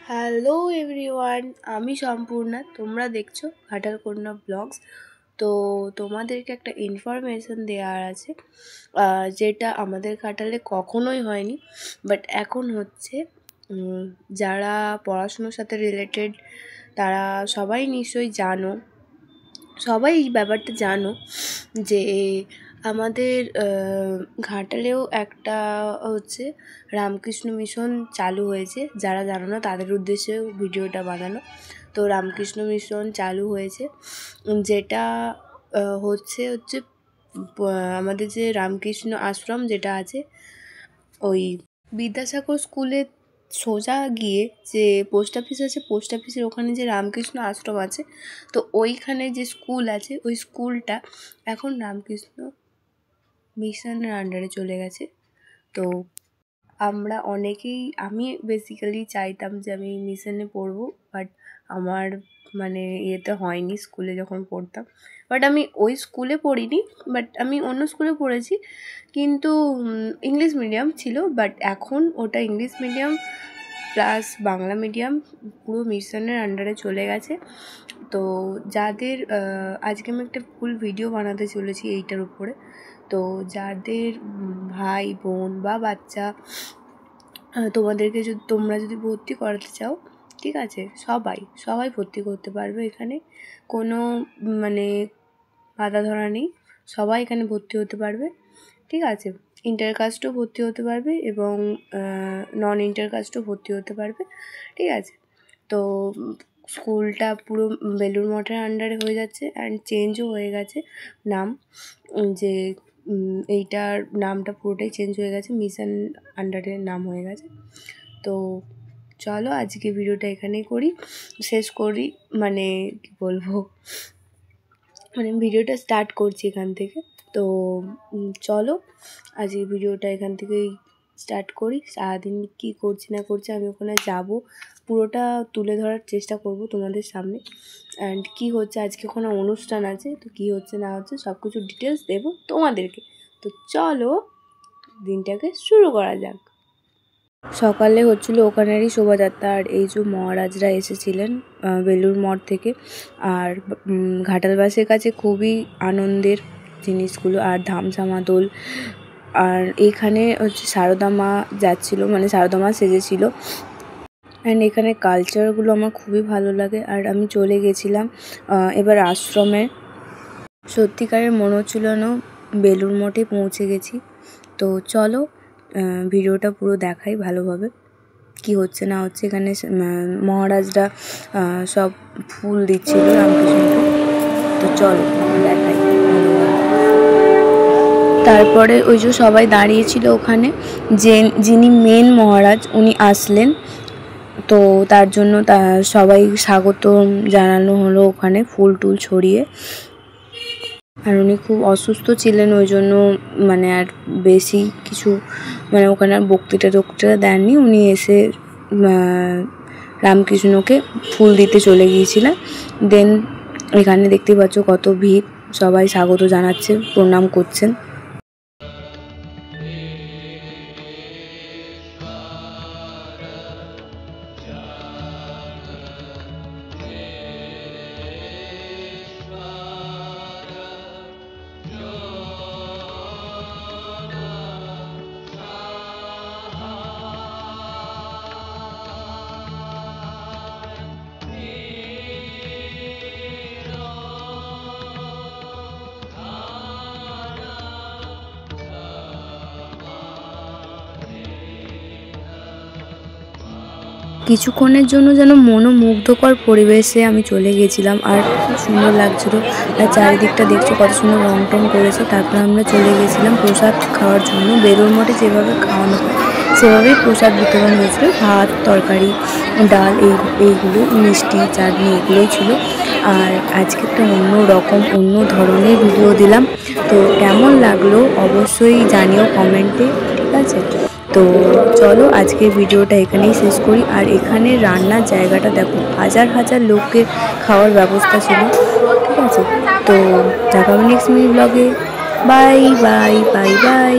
Hello everyone, আমি সম্পূর্ণা। তোমরা দেখছো ঘাটালকন্যা ব্লগস। তো তোমাদেরকে একটা ইনফরমেশন দেওয়ার আছে, যেটা আমাদের ঘাটালে কখনোই হয়নি, বাট এখন হচ্ছে। যারা পড়াশুনোর সাথে রিলেটেড তারা সবাই নিশ্চয়ই জানো, সবাই এই ব্যাপারটা জানো যে আমাদের ঘাটালেও একটা হচ্ছে রামকৃষ্ণ মিশন চালু হয়েছে। যারা জানো না তাদের উদ্দেশ্যে ভিডিওটা বানানো। তো রামকৃষ্ণ মিশন চালু হয়েছে, যেটা হচ্ছে আমাদের যে রামকৃষ্ণ আশ্রম যেটা আছে, ওই বিদ্যাসাগর স্কুলের সোজা গিয়ে যে পোস্ট অফিস আছে, পোস্ট অফিসের ওখানে যে রামকৃষ্ণ আশ্রম আছে, তো ওইখানে যে স্কুল আছে ওই স্কুলটা এখন রামকৃষ্ণ মিশনের আন্ডারে চলে গেছে। তো আমরা অনেকেই, আমি বেসিক্যালি চাইতাম যে আমি মিশনে পড়বো, বাট আমার ইয়েতে হয়নি স্কুলে যখন পড়তাম। বাট আমি ওই স্কুলে পড়িনি, বাট আমি অন্য স্কুলে পড়েছি, কিন্তু ইংলিশ মিডিয়াম ছিল। বাট এখন ওটা English medium plus Bangla medium পুরো মিশনের আন্ডারে চলে গেছে। তো যাদের আজকে আমি একটা ফুল ভিডিও বানাতে চলেছি এইটার উপরে। তো যাদের ভাই বোন বা বাচ্চা তোমাদেরকে তোমরা যদি ভর্তি করাতে চাও, ঠিক আছে, সবাই ভর্তি করতে পারবে। এখানে কোনো বাধা ধরা নেই, সবাই এখানে ভর্তি হতে পারবে, ঠিক আছে। ইন্টার কাস্টও ভর্তি হতে পারবে এবং নন ইন্টার কাস্টও ভর্তি হতে পারবে, ঠিক আছে। তো স্কুলটা পুরো বেলুড় মঠের আন্ডারে হয়ে যাচ্ছে, অ্যান্ড চেঞ্জও হয়ে গেছে নাম, যে এইটার নামটা পুরোটাই চেঞ্জ হয়ে গেছে, মিশন আন্ডারে নাম হয়ে গেছে। তো চলো আজকে ভিডিওটা এখানেই শেষ করি, কি বলবো, ভিডিওটা স্টার্ট করছি এখান থেকে। তো চলো আজকে ভিডিওটা এখান থেকেই স্টার্ট করি। সারাদিন কী করছি না করছি আমি ওখানে যাব, পুরোটা তুলে ধরার চেষ্টা করব তোমাদের সামনে। অ্যান্ড কী হচ্ছে, আজকে কোনো অনুষ্ঠান আছে, তো কী হচ্ছে না হচ্ছে সব কিছু ডিটেলস দেবো তোমাদেরকে। তো চলো দিনটাকে শুরু করা যাক। সকালে হচ্ছিলো ওখানেরই শোভাযাত্রা, আর এই যে মহারাজরা এসেছিলেন বেলুড় মঠ থেকে। আর ঘাটালবাসীর কাছে খুবই আনন্দের জিনিসগুলো, আর ধামসামা দোল। আর এখানে হচ্ছে সারদা মা যাচ্ছিলো, সারদা মা সেজেছিল। অ্যান্ড এখানে কালচারগুলো আমার খুবই ভালো লাগে। আর আমি চলে গেছিলাম এবার আশ্রমে। সত্যিকারের মনে হচ্ছিল না বেলুড় মঠে পৌঁছে গেছি। তো চলো ভিডিওটা পুরো দেখাই ভালোভাবে, কি হচ্ছে না হচ্ছে। এখানে মহারাজরা সব ফুল দিচ্ছিল রামকৃষ্ণকে। তো চলো দেখাই। তারপরে ওই যে সবাই দাঁড়িয়েছিল ওখানে, যিনি মেন মহারাজ উনি আসলেন, তো তার জন্য সবাই স্বাগত জানানো হলো ওখানে ফুল টুল ছড়িয়ে। আর উনি খুব অসুস্থ ছিলেন, ওই জন্য আর বেশি কিছু ওখানে আর বক্তৃতা দেননি। উনি এসে রামকৃষ্ণকে ফুল দিতে চলে গিয়েছিলেন। দেন এখানে দেখতে পাচ্ছ কত ভিড়, সবাই স্বাগত জানাচ্ছে, প্রণাম করছেন। কিছুক্ষণের জন্য যেন মনোমুগ্ধকর পরিবেশে আমি চলে গেছিলাম, আর খুব সুন্দর লাগছিলো। আর চারিদিকটা দেখছো কত সুন্দর রং টং করেছে। তারপরে আমরা চলে গেছিলাম প্রসাদ খাওয়ার জন্য। বেলুড় মঠে যেভাবে খাওয়ানো হয় সেভাবেই প্রসাদ বিতরণ হয়েছিল, ভাত, তরকারি, ডাল, এইগুলো, মিষ্টি, চাটনি, এগুলোই ছিল। আর আজকে একটা অন্য ধরনের ভিডিও দিলাম। তো কেমন লাগলো অবশ্যই জানিও কমেন্টে, ঠিক আছে। তো চলো আজকের ভিডিওটা এখানেই শেষ করি। আর এখানে রান্নার জায়গাটা দেখো, হাজার হাজার লোকের খাওয়ার ব্যবস্থা ছিল, ঠিক আছে। তো দেখা হবে নেক্সট ব্লগে। Bye bye bye bye.